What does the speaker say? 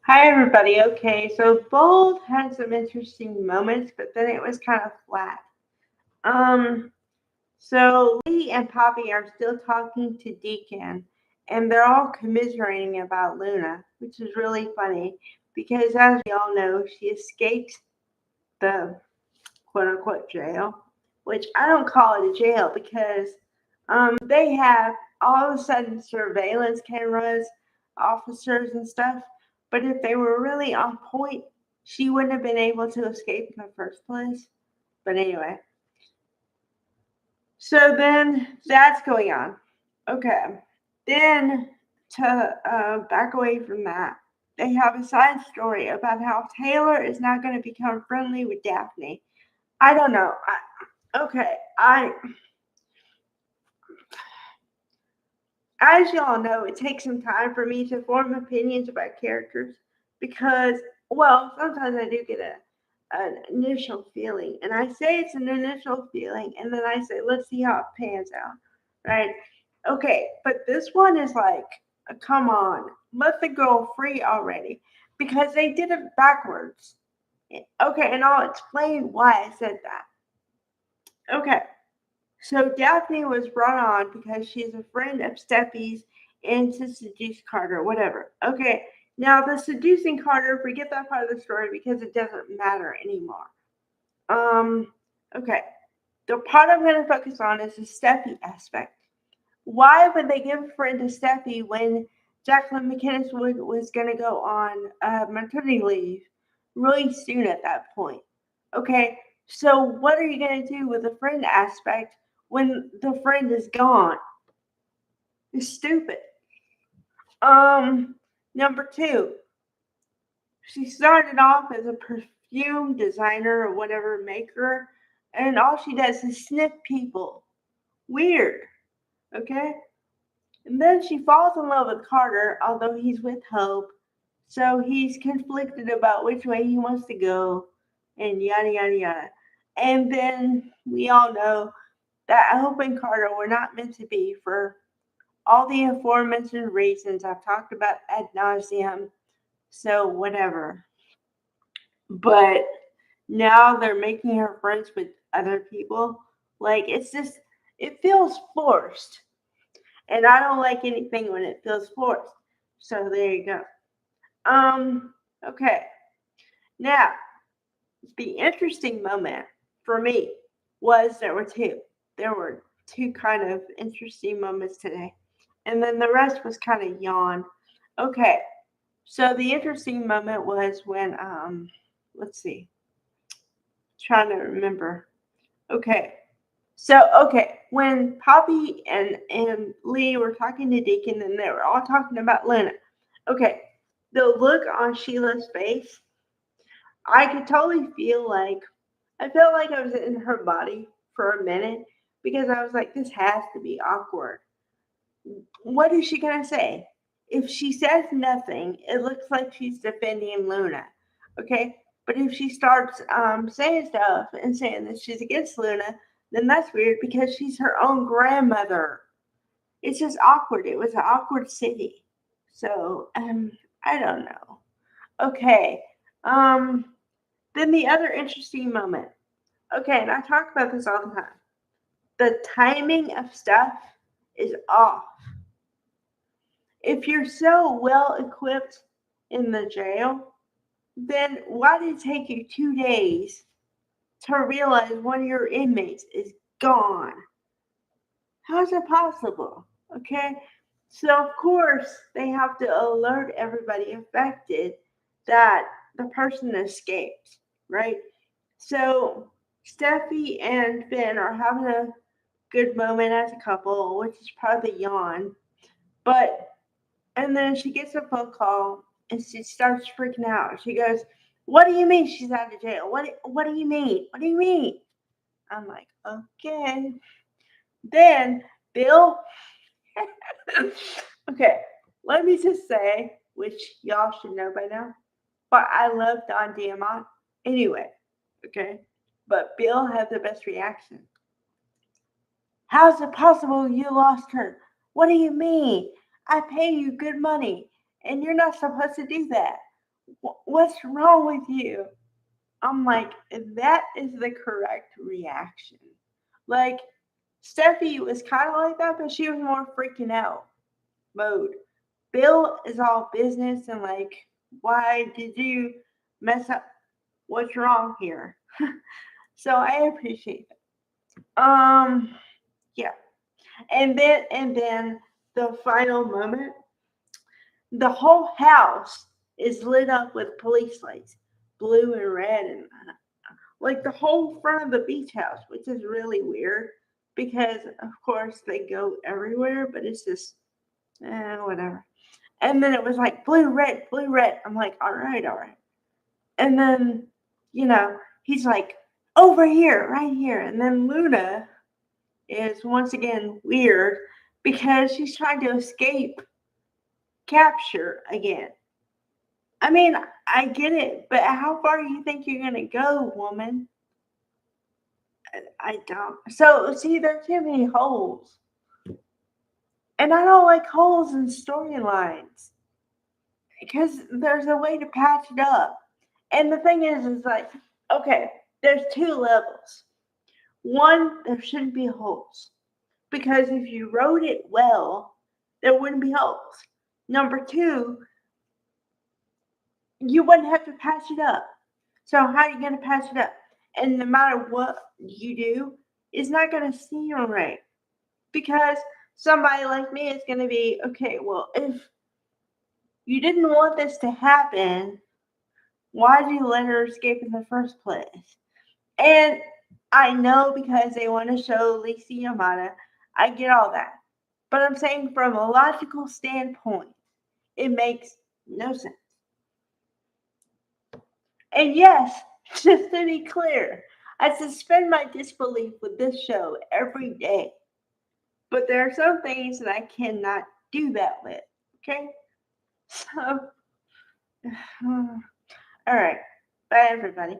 Hi everybody. Okay, so Bold had some interesting moments, but then it was kind of flat. Um, so Lee and Poppy are still talking to Deacon, and they're all commiserating about Luna, which is really funny because, as we all know, she escaped the quote unquote jail, which I don't call it a jail because they have all of a sudden surveillance cameras, officers, and stuff. But if they were really on point, she wouldn't have been able to escape in the first place. But anyway, so then that's going on. Okay. Then to back away from that, they have a side story about how Taylor is now going to become friendly with Daphne. I don't know. Okay, I as y'all know, it takes some time for me to form opinions about characters because, well, sometimes I do get an initial feeling, and I say it's an initial feeling, and then I say, let's see how it pans out, right? Okay, but this one is like, come on, let the girl free already because they did it backwards. Okay, and I'll explain why I said that. Okay, so Daphne was brought on because she's a friend of Steffi's and to seduce Carter, whatever. Okay, now the seducing Carter, forget that part of the story because it doesn't matter anymore. Um, okay, the part I'm going to focus on is the Steffi aspect. Why would they give a friend to Steffi when Jacqueline McInnes was going to go on maternity leave really soon at that point? Okay, so what are you going to do with the friend aspect when the friend is gone? It's stupid. Um, Number two, she started off as a perfume designer or whatever maker, and all she does is sniff people. Weird, okay? And then she falls in love with Carter, although he's with Hope. So he's conflicted about which way he wants to go, and yada yada yada. And then we all know that Hope and Carter were not meant to be for all the aforementioned reasons I've talked about ad nauseum. So whatever. But now they're making her friends with other people. Like it's just it feels forced. And I don't like anything when it feels forced. So there you go. Um, okay. Now, the interesting moment for me was there were two kind of interesting moments today. And then the rest was kind of yawn. Okay. So the interesting moment was when let's see. Trying to remember. Okay. So okay, when Poppy and Lee were talking to Deacon and they were all talking about Luna. Okay, the look on Sheila's face, I could totally feel like I felt like I was in her body for a minute because I was like, this has to be awkward. What is she gonna say? If she says nothing, it looks like she's defending Luna. Okay, but if she starts saying stuff and saying that she's against Luna, then that's weird because she's her own grandmother. It's just awkward. It was an awkward city. So I don't know. Okay. Um, then the other interesting moment. Okay, and I talk about this all the time. The timing of stuff is off. If you're so well equipped in the jail, then why did it take you 2 days to realize one of your inmates is gone? How is it possible? Okay, so of course they have to alert everybody affected that the person escaped, right? So Steffi and Finn are having a good moment as a couple, which is probably yawn. But and then she gets a phone call and she starts freaking out. She goes, "What do you mean she's out of jail? What do you mean? What do you mean?" I'm like, "Okay." Then Bill, okay, let me just say, which y'all should know by now, but I love Don Diamont anyway. Okay, but Bill had the best reaction. How's it possible you lost her? What do you mean? I pay you good money, and you're not supposed to do that. What's wrong with you? I'm like, that is the correct reaction. Like, Steffi was kind of like that, but she was more freaking out mode. Bill is all business and like, why did you mess up? What's wrong here? So I appreciate it. Yeah. And then the final moment, the whole house is lit up with police lights, blue and red, and like the whole front of the beach house, which is really weird because of course they go everywhere, but it's just whatever. And then it was like blue, red, blue, red. I'm like, all right, all right. And then, he's like, over here, right here. And then Luna is once again weird because she's trying to escape capture again. I mean, I get it, but how far do you think you're gonna go, woman? I don't. So see, there's too many holes, and I don't like holes in storylines because there's a way to patch it up. And the thing is like, okay, there's two levels. One, there shouldn't be holes because if you wrote it well, there wouldn't be holes. Number two, you wouldn't have to patch it up. So how are you going to patch it up? And no matter what you do, it's not going to seem right because somebody like me is going to be okay. Well, if you didn't want this to happen, why did you let her escape in the first place? And I know because they want to show Lacey Yamada. I get all that. But I'm saying from a logical standpoint, it makes no sense. And yes, just to be clear, I suspend my disbelief with this show every day. But there are some things that I cannot do that with. Okay? So, all right. Bye, everybody.